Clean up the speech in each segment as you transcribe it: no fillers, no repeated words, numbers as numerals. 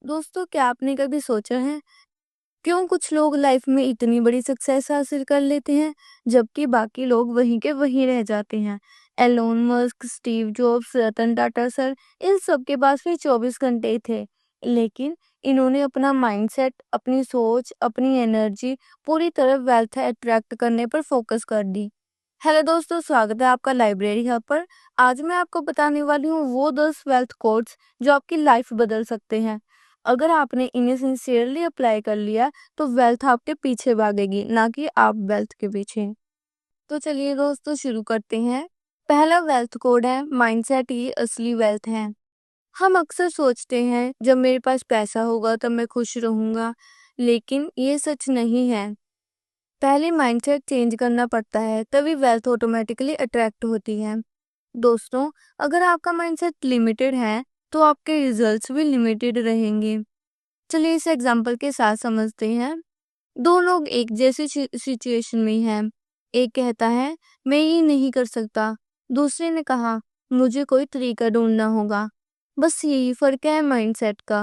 दोस्तों, क्या आपने कभी सोचा है क्यों कुछ लोग लाइफ में इतनी बड़ी सक्सेस हासिल कर लेते हैं जबकि बाकी लोग वहीं के वहीं रह जाते हैं। Elon Musk, Steve jobs, Ratan Tata sir, इन सब के पास भी 24 घंटे ही थे, लेकिन इन्होंने अपना माइंडसेट, अपनी सोच, अपनी एनर्जी पूरी तरह वेल्थ अट्रैक्ट करने पर फोकस कर दी। हेलो दोस्तों, स्वागत है आपका लाइब्रेरी हब पर। आज मैं आपको बताने वाली हूँ वो 10 वेल्थ कोड्स जो आपकी लाइफ बदल सकते हैं। अगर आपने इन्हें सिंसियरली अप्लाई कर लिया तो वेल्थ आपके पीछे भागेगी, ना कि आप वेल्थ के पीछे। तो चलिए दोस्तों, शुरू करते हैं। पहला वेल्थ कोड है, माइंडसेट ही असली वेल्थ है। हम अक्सर सोचते हैं जब मेरे पास पैसा होगा तब मैं खुश रहूंगा, लेकिन ये सच नहीं है। पहले माइंडसेट चेंज करना पड़ता है, तभी वेल्थ ऑटोमेटिकली अट्रैक्ट होती है। दोस्तों, अगर आपका माइंडसेट लिमिटेड है तो आपके रिजल्ट्स भी लिमिटेड रहेंगे। चलिए इस एग्जाम्पल के साथ समझते हैं। दो लोग एक जैसी सिचुएशन में हैं। एक कहता है मैं ये नहीं कर सकता, दूसरे ने कहा मुझे कोई तरीका ढूंढना होगा। बस यही फर्क है माइंडसेट का।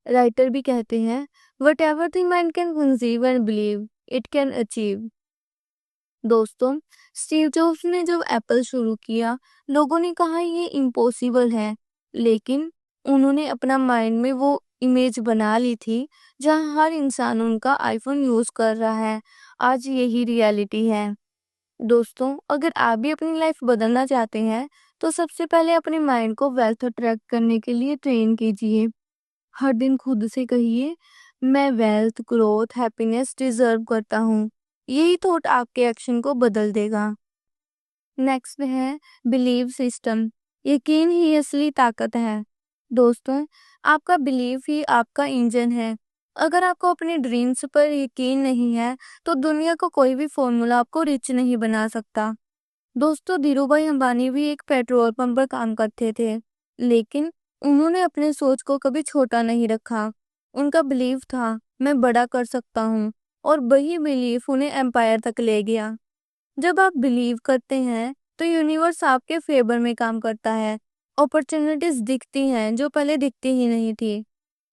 राइटर भी कहते हैं what ever the mind can conceive and believe it can achieve. दोस्तों, स्टीव जॉब्स ने जब एप्पल शुरू किया, लोगों ने कहा ये इम्पॉसिबल है, लेकिन उन्होंने अपना माइंड में वो इमेज बना ली थी जहां हर इंसान उनका आईफोन यूज कर रहा है। आज यही रियलिटी है। दोस्तों, अगर आप भी अपनी लाइफ बदलना चाहते हैं तो सबसे पहले अपने माइंड को वेल्थ अट्रैक्ट करने के लिए ट्रेन कीजिए। हर दिन खुद से कहिए मैं वेल्थ, ग्रोथ, हैप्पीनेस डिजर्व करता हूँ। यही थॉट आपके एक्शन को बदल देगा। नेक्स्ट है बिलीव सिस्टम। यकीन ही असली ताकत है। दोस्तों, आपका बिलीव ही आपका इंजन है। अगर आपको अपने ड्रीम्स पर यकीन नहीं है तो दुनिया का कोई भी फॉर्मूला आपको रिच नहीं बना सकता। दोस्तों, धीरूभाई अंबानी भी एक पेट्रोल पंप पर काम करते थे, लेकिन उन्होंने अपने सोच को कभी छोटा नहीं रखा। उनका बिलीव था मैं बड़ा कर सकता हूँ, और वही बिलीफ उन्हें एम्पायर तक ले गया। जब आप बिलीव करते हैं तो यूनिवर्स आपके फेवर में काम करता है। अपॉर्चुनिटीज दिखती हैं जो पहले दिखती ही नहीं थी।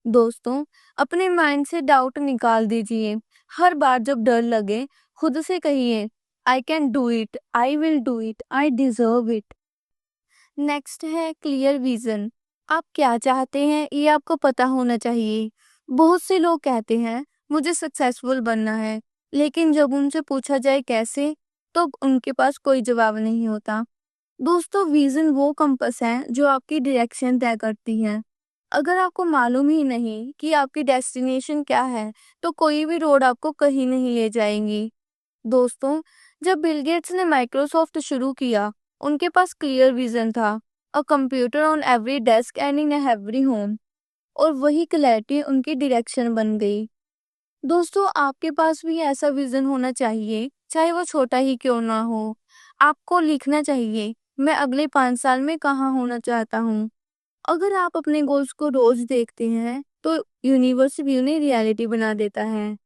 दोस्तों, अपने माइंड से डाउट निकाल दीजिए। हर बार जब डर लगे, खुद से कहिए I can do it, I will do it, I deserve it. Next है क्लियर विजन। आप क्या चाहते हैं ये आपको पता होना चाहिए। बहुत से लोग कहते हैं मुझे सक्सेसफुल बनना है, लेकिन जब उनसे पूछा जाए कैसे, तो उनके पास कोई जवाब नहीं होता। दोस्तों, विजन वो कंपास है जो आपकी डायरेक्शन तय करती है। अगर आपको मालूम ही नहीं कि आपकी डेस्टिनेशन क्या है, तो कोई भी रोड आपको कहीं नहीं ले जाएंगी। दोस्तों, जब बिल गेट्स ने माइक्रोसॉफ्ट शुरू किया, उनके पास क्लियर विजन था, a computer on every desk and in every home, और वही क्लैरिटी उनकी डायरेक्शन बन गई। दोस्तों, आपके पास भी ऐसा विजन होना चाहिए, चाहे वो छोटा ही क्यों ना हो। आपको लिखना चाहिए मैं अगले 5 साल में कहाँ होना चाहता हूँ। अगर आप अपने गोल्स को रोज देखते हैं तो यूनिवर्स भी उन्हें रियलिटी बना देता है।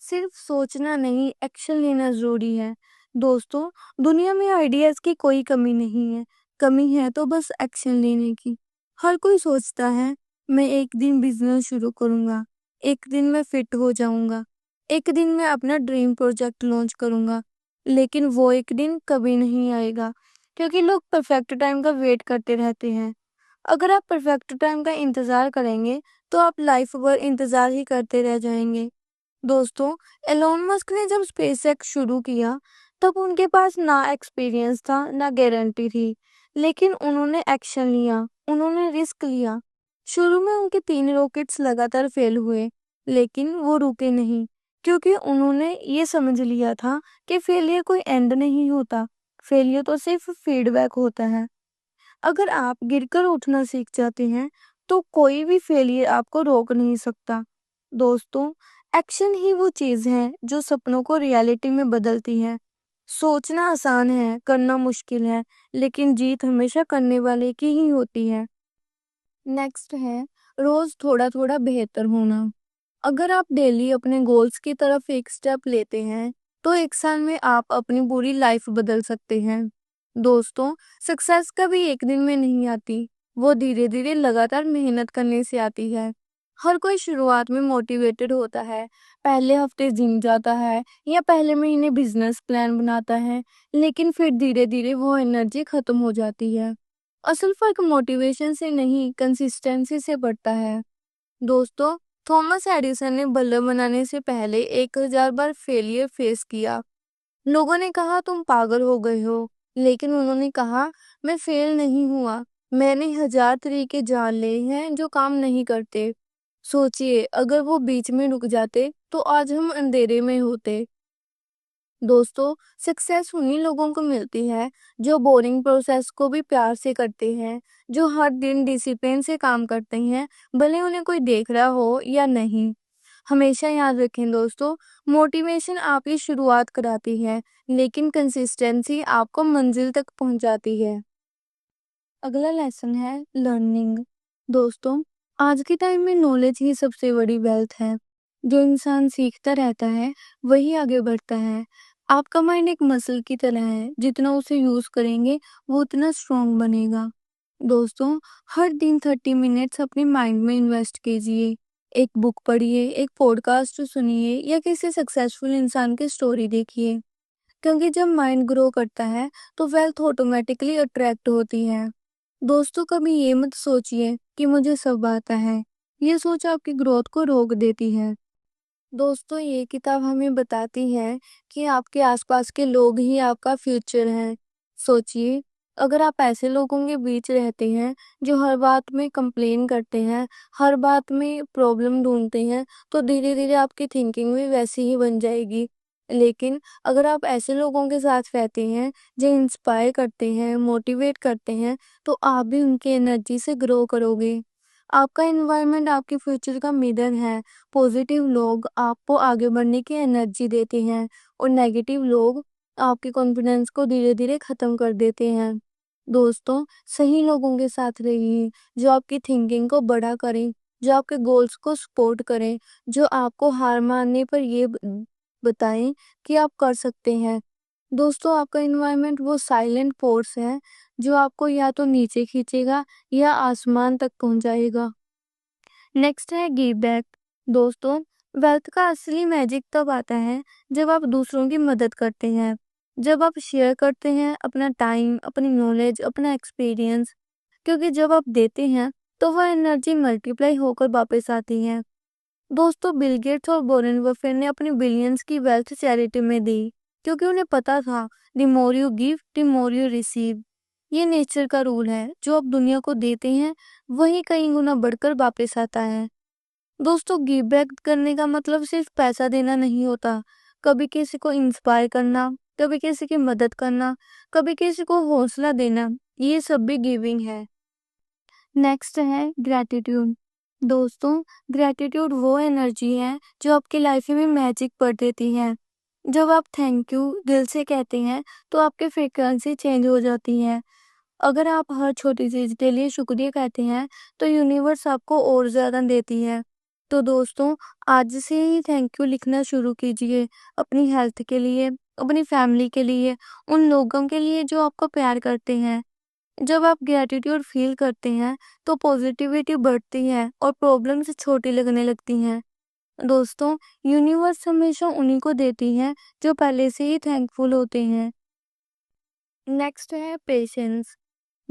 सिर्फ सोचना नहीं, एक्शन लेना जरूरी है। दोस्तों, दुनिया में आइडियाज की कोई कमी नहीं है, कमी है तो बस एक्शन लेने की। हर कोई सोचता है मैं एक दिन बिजनेस शुरू करूंगा, एक दिन मैं फिट हो जाऊंगा, एक दिन मैं अपना ड्रीम प्रोजेक्ट लॉन्च करूंगा, लेकिन वो एक दिन कभी नहीं आएगा, क्योंकि लोग परफेक्ट टाइम का वेट करते रहते हैं। अगर आप परफेक्ट टाइम का इंतजार करेंगे तो आप लाइफ भर इंतजार ही करते रह जाएंगे। दोस्तों, एलोन मस्क ने जब स्पेसएक्स शुरू किया, तब उनके पास ना एक्सपीरियंस था ना गारंटी थी, लेकिन उन्होंने एक्शन लिया, उन्होंने रिस्क लिया। शुरू में उनके 3 रॉकेट्स लगातार फेल हुए, लेकिन वो रुके नहीं, क्योंकि उन्होंने ये समझ लिया था कि फेलियर कोई एंड नहीं होता, फेलियर तो सिर्फ फीडबैक होता है। अगर आप गिरकर उठना सीख जाते हैं तो कोई भी फेलियर आपको रोक नहीं सकता। दोस्तों, एक्शन ही वो चीज है जो सपनों को रियलिटी में बदलती है। सोचना आसान है, करना मुश्किल है, लेकिन जीत हमेशा करने वाले की ही होती है। नेक्स्ट है रोज थोड़ा थोड़ा बेहतर होना। अगर आप डेली अपने गोल्स की तरफ एक स्टेप लेते हैं तो एक साल में आप अपनी पूरी लाइफ बदल सकते हैं। दोस्तों, सक्सेस कभी एक दिन में नहीं आती, वो धीरे धीरे लगातार मेहनत करने से आती है। हर कोई शुरुआत में मोटिवेटेड होता है, पहले हफ्ते जिम जाता है या पहले महीने बिजनेस प्लान बनाता है, लेकिन फिर धीरे धीरे वो एनर्जी खत्म हो जाती है। असल फर्क मोटिवेशन से नहीं, कंसिस्टेंसी से पड़ता है। दोस्तों, थॉमस एडिसन ने बल्ब बनाने से पहले 1000 बार फेलियर फेस किया। लोगों ने कहा तुम पागल हो गए हो, लेकिन उन्होंने कहा मैं फेल नहीं हुआ। मैंने 1000 तरीके जान लिए हैं जो काम नहीं करते। सोचिए, अगर वो बीच में रुक जाते तो आज हम अंधेरे में होते। दोस्तों, सक्सेस उन्हीं लोगों को मिलती है जो बोरिंग प्रोसेस को भी प्यार से करते हैं, जो हर दिन डिसिप्लिन से काम करते हैं, भले उन्हें कोई देख रहा हो या नहीं। हमेशा याद रखें दोस्तों, मोटिवेशन आपकी शुरुआत कराती है, लेकिन कंसिस्टेंसी आपको मंजिल तक पहुंचाती है। अगला लेसन है लर्निंग। दोस्तों, आज के टाइम में नॉलेज ही सबसे बड़ी वेल्थ है। जो इंसान सीखता रहता है वही आगे बढ़ता है। आपका माइंड एक मसल की तरह है, जितना उसे यूज करेंगे वो उतना स्ट्रांग बनेगा। दोस्तों, हर दिन 30 मिनट्स अपने माइंड में इन्वेस्ट कीजिए। एक बुक पढ़िए, एक पॉडकास्ट सुनिए या किसी सक्सेसफुल इंसान की स्टोरी देखिए। क्योंकि जब माइंड ग्रो करता है तो वेल्थ ऑटोमेटिकली अट्रैक्ट होती है। दोस्तों, कभी ये मत सोचिए कि मुझे सब आता है। ये सोच आपकी ग्रोथ को रोक देती है। दोस्तों, ये किताब हमें बताती है कि आपके आसपास के लोग ही आपका फ्यूचर हैं। सोचिए, अगर आप ऐसे लोगों के बीच रहते हैं जो हर बात में कंप्लेन करते हैं, हर बात में प्रॉब्लम ढूंढते हैं, तो धीरे धीरे आपकी थिंकिंग भी वैसी ही बन जाएगी। लेकिन अगर आप ऐसे लोगों के साथ रहते हैं जो इंस्पायर करते हैं, मोटिवेट करते हैं, तो आप भी उनकी एनर्जी से ग्रो करोगे। आपका एनवायरनमेंट आपके फ्यूचर का मिरर है। पॉजिटिव लोग आपको आगे बढ़ने की एनर्जी देते हैं और नेगेटिव लोग आपके कॉन्फिडेंस को धीरे धीरे खत्म कर देते हैं। दोस्तों, सही लोगों के साथ रहिए जो आपकी थिंकिंग को बड़ा करें, जो आपके गोल्स को सपोर्ट करें, जो आपको हार मानने पर ये बताएं कि आप कर सकते हैं। दोस्तों, आपका इन्वायरमेंट वो साइलेंट फोर्स है जो आपको या तो नीचे खींचेगा या आसमान तक पहुंचाएगा। नेक्स्ट है गिव बैक। दोस्तों, वेल्थ का असली मैजिक तब आता है जब आप दूसरों की मदद करते हैं, जब आप शेयर करते हैं अपना टाइम, अपनी नॉलेज, अपना एक्सपीरियंस। क्योंकि जब आप देते हैं तो वह एनर्जी मल्टीप्लाई होकर वापस आती है। दोस्तों, बिल गेट्स और वॉरेन बफेट ने अपनी बिलियंस की वेल्थ चैरिटी में दी, क्योंकि उन्हें पता था the more you give the more you receive. ये नेचर का रूल है, जो आप दुनिया को देते हैं वही कई गुना बढ़कर वापस आता है। दोस्तों, गिव बैक करने का मतलब सिर्फ पैसा देना नहीं होता। कभी किसी को इंस्पायर करना, कभी किसी की मदद करना, कभी किसी को हौसला देना, ये सब भी गिविंग है। नेक्स्ट है ग्रैटिट्यूड। दोस्तों, ग्रैटिट्यूड वो एनर्जी है जो आपकी लाइफ में मैजिक कर देती है। जब आप थैंक यू दिल से कहते हैं तो आपकी फ्रीक्वेंसी चेंज हो जाती है। अगर आप हर छोटी चीज के लिए शुक्रिया कहते हैं तो यूनिवर्स आपको और ज्यादा देती है। तो दोस्तों, आज से ही थैंक यू लिखना शुरू कीजिए, अपनी हेल्थ के लिए, अपनी फैमिली के लिए, उन लोगों के लिए जो आपको प्यार करते हैं। जब आप ग्रैटिट्यूड फील करते हैं तो पॉजिटिविटी बढ़ती है और प्रॉब्लम्स छोटी लगने लगती हैं। दोस्तों, यूनिवर्स हमेशा उन्हीं को देती है जो पहले से ही थैंकफुल होते हैं। नेक्स्ट है पेशेंस।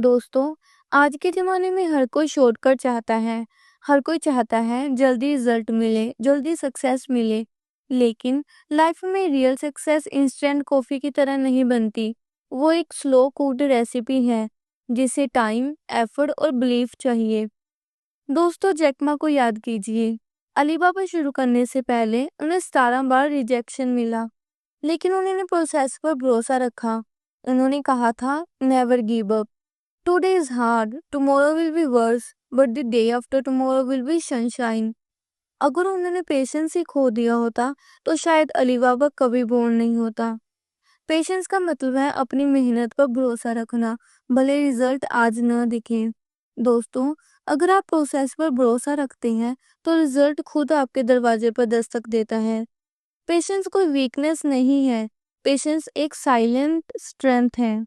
दोस्तों, आज के ज़माने में हर कोई शॉर्टकट चाहता है। हर कोई चाहता है जल्दी रिजल्ट मिले, जल्दी सक्सेस मिले। लेकिन लाइफ में रियल सक्सेस इंस्टेंट कॉफ़ी की तरह नहीं बनती। वो एक स्लो कुक्ड रेसिपी है, जिसे टाइम, एफर्ट और बिलीफ चाहिए। दोस्तों, जैक को याद कीजिए। अलीबाबा शुरू करने से पहले उन्हें 17 बार रिजेक्शन मिला, लेकिन उन्होंने प्रोसेस पर भरोसा रखा। उन्होंने कहा था, never give up. Today is hard, tomorrow will be worse, but the day after tomorrow will be sunshine. अगर उन्होंने पेशेंस ही खो दिया होता तो शायद अलीबाबा कभी बोर्न नहीं होता। पेशेंस का मतलब है अपनी मेहनत पर भरोसा रखना, भले रिजल्ट आज न दिखे। दोस्तों, अगर आप प्रोसेस पर भरोसा रखते हैं तो रिजल्ट खुद आपके दरवाजे पर दस्तक देता है। पेशेंस कोई वीकनेस नहीं है, पेशेंस एक साइलेंट स्ट्रेंथ है।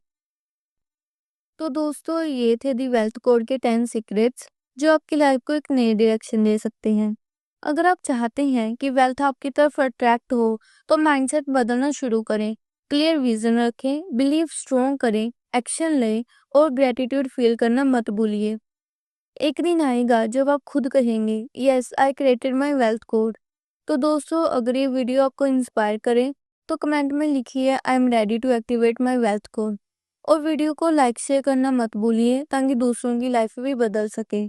तो दोस्तों ये थे दी वेल्थ कोड के 10 सीक्रेट्स जो आपकी लाइफ को एक नई डायरेक्शन दे सकते हैं। अगर आप चाहते हैं कि वेल्थ आपकी तरफ अट्रैक्ट हो तो माइंडसेट बदलना शुरू करें, क्लियर विजन रखें, बिलीव स्ट्रॉन्ग करें, एक्शन लें और ग्रेटिट्यूड फील करना मत भूलिए। एक दिन आएगा जब आप खुद कहेंगे yes I created my wealth code. तो दोस्तों अगर ये वीडियो आपको इंस्पायर करे तो कमेंट में लिखिए I am ready to activate my wealth code और वीडियो को लाइक शेयर करना मत भूलिए ताकि दूसरों की लाइफ भी बदल सके।